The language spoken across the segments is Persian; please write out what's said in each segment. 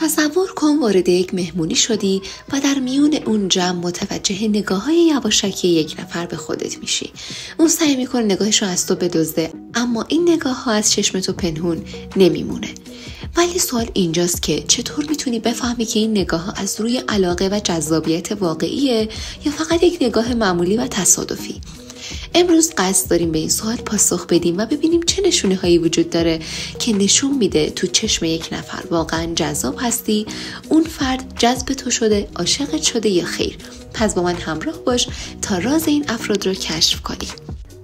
تصور کن وارد یک مهمونی شدی و در میون اون جمع متوجه نگاه‌های یواشکی یک نفر به خودت میشی. اون سعی میکنه نگاهش رو از تو بدزده، اما این نگاه‌ها از چشم تو پنهون نمیمونه. ولی سوال اینجاست که چطور میتونی بفهمی که این نگاه‌ها از روی علاقه و جذابیت واقعیه یا فقط یک نگاه معمولی و تصادفی؟ امروز قصد داریم به این سوال پاسخ بدیم و ببینیم چه نشونه هایی وجود داره که نشون میده تو چشم یک نفر واقعا جذاب هستی، اون فرد جذب تو شده، عاشقت شده یا خیر. پس با من همراه باش تا راز این افراد رو کشف کنی.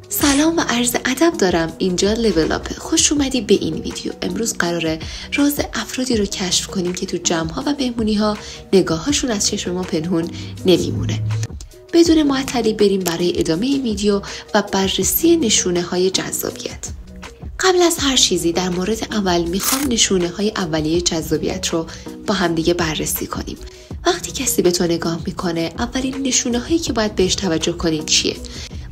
سلام و عرض ادب دارم، اینجا لول اپ. خوش اومدی به این ویدیو. امروز قراره راز افرادی رو کشف کنیم که تو جمع‌ها و مهمونی‌ها نگاه‌هاشون از چشم ما پنهون نمیمونه. بدون معطلی بریم برای ادامه این ویدیو و بررسی نشونه های جذابیت. قبل از هر چیزی در مورد اول میخوام نشونه های اولیه جذابیت رو با همدیگه بررسی کنیم. وقتی کسی به تو نگاه میکنه، اولین نشونه هایی که باید بهش توجه کنید چیه؟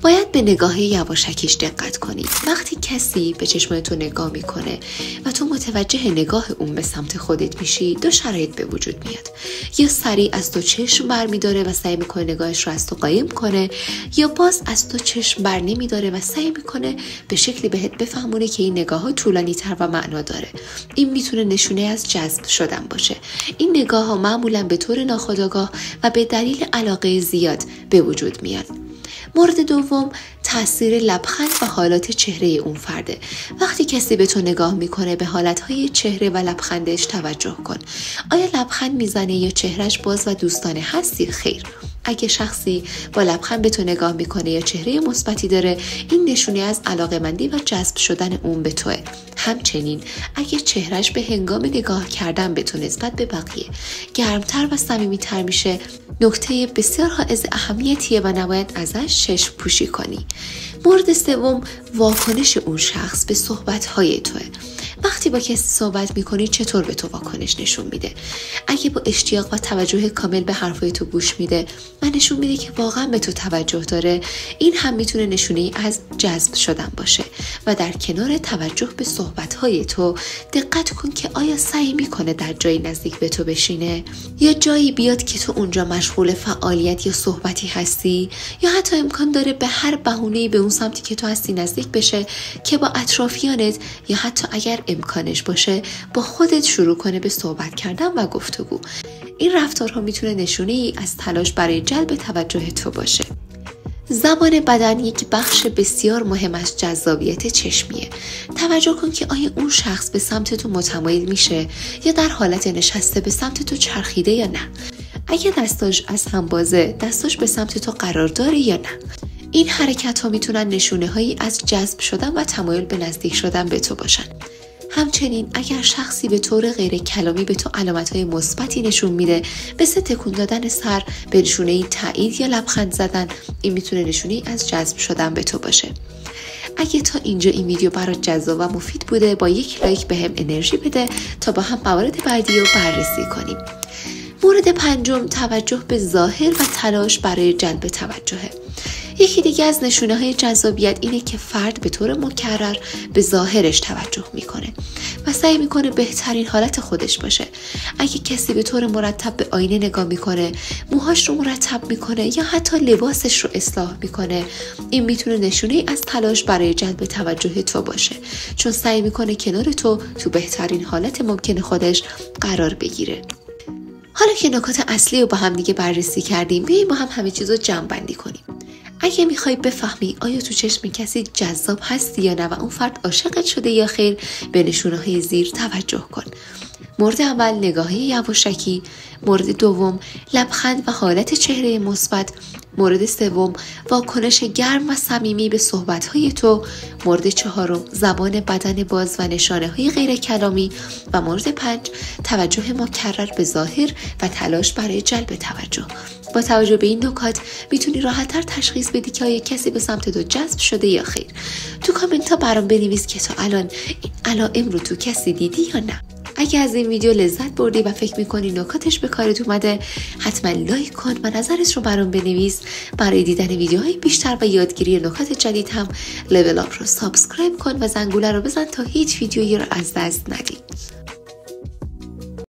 باید به نگاه یواشکیش دقت کنید. وقتی کسی به چشمای تو نگاه میکنه و تو متوجه نگاه اون به سمت خودت میشی، دو شرایط به وجود میاد. یا سریع از تو چشم بر میداره و سعی میکنه نگاهش رو از تو قایم کنه، یا باز از تو چشم بر نمیداره و سعی میکنه به شکلی بهت بفهمونه که این نگاه ها طولانی تر و معنا داره. این میتونه نشونه از جذب شدن باشه. این نگاه ها معمولا به طور ناخودآگاه و به دلیل علاقه زیاد به وجود میاد. مورد دوم، تاثیر لبخند و حالات چهره اون فرده. وقتی کسی به تو نگاه میکنه، به حالتهای چهره و لبخندش توجه کن. آیا لبخند میزنه یا چهرش باز و دوستانه هستی؟ خیر. اگه شخصی با لبخند به تو نگاه میکنه یا چهره مثبتی داره، این نشونه از علاقه‌مندی و جذب شدن اون به توه. همچنین اگه چهرش به هنگام نگاه کردن به تو نسبت به بقیه گرمتر و صمیمیتر میشه، نکته بسیار حائز اهمیتیه و نباید ازش چشم پوشی کنی. مورد سوم، واکنش اون شخص به صحبت‌های توه. وقتی با کسی صحبت میکنی چطور به تو واکنش نشون میده؟ اگه با اشتیاق و توجه کامل به حرفای تو گوش میده و نشون میده که واقعا به تو توجه داره، این هم میتونه نشونه از جذب شدن باشه. و در کنار توجه به صحبتهای تو دقت کن که آیا سعی میکنه در جایی نزدیک به تو بشینه یا جایی بیاد که تو اونجا مشغول فعالیت یا صحبتی هستی، یا حتی امکان داره به هر بهونه‌ای به اون سمتی که تو هستی نزدیک بشه که با اطرافیانت یا حتی اگر امکانش باشه با خودت شروع کنه به صحبت کردن و گفتگو. این رفتارها میتونه نشونه ای از تلاش برای جلب توجه تو باشه. زبان بدن یک بخش بسیار مهم از جذابیت چشمیه. توجه کن که آیا اون شخص به سمت تو متمایل میشه یا در حالت نشسته به سمت تو چرخیده یا نه. اگه دستاش از هم بازه، دستاش به سمت تو قرار داره یا نه. این حرکت ها میتونن نشونه هایی از جذب شدن و تمایل به نزدیک شدن به تو باشن. همچنین اگر شخصی به طور غیر کلامی به تو علامت‌های مثبتی نشون میده، مثل تکون دادن سر به نشونه تایید یا لبخند زدن، این میتونه نشونه از جذب شدن به تو باشه. اگه تا اینجا این ویدیو برات جذاب و مفید بوده، با یک لایک بهم انرژی بده تا با هم موارد بعدی رو بررسی کنیم. مورد پنجم، توجه به ظاهر و تلاش برای جلب توجهه. یکی دیگه از نشونه های جذابیت اینه که فرد به طور مکرر به ظاهرش توجه میکنه و سعی میکنه بهترین حالت خودش باشه. اگه کسی به طور مرتب به آینه نگاه میکنه، موهاش رو مرتب میکنه یا حتی لباسش رو اصلاح میکنه، این میتونه نشونه از تلاش برای جلب توجه تو باشه، چون سعی میکنه کنار تو بهترین حالت ممکن خودش قرار بگیره. حالا که نکات اصلی رو با هم دیگه بررسی کردیم، بیاییم با هم همه چیز رو جمع بندی کنیم. اگه میخوای بفهمی آیا تو چشم کسی جذاب هستی یا نه و اون فرد عاشقت شده یا خیر، به نشونه‌های زیر توجه کن. مورد اول، نگاهی یواشکی. مورد دوم، لبخند و حالت چهره مثبت. مورد سوم، واکنش گرم و صمیمی به صحبت‌های تو. مورد چهارم، زبان بدن باز و نشانه‌های غیر کلامی. و مورد پنج، توجه مکرر به ظاهر و تلاش برای جلب توجه. با توجه به این نکات میتونی راحت‌تر تشخیص بدی که آیا کسی به سمت تو جذب شده یا خیر. تو کامنت ها برام بنویس که تا الان این علائم رو تو کسی دیدی یا نه. اگه از این ویدیو لذت بردی و فکر میکنی نکاتش به کارت اومده، حتما لایک کن و نظرت رو برام بنویس. برای دیدن ویدیوهای بیشتر و یادگیری نکات جدید هم لول اپ رو سابسکرایب کن و زنگوله رو بزن تا هیچ ویدیویی رو از دست ندی.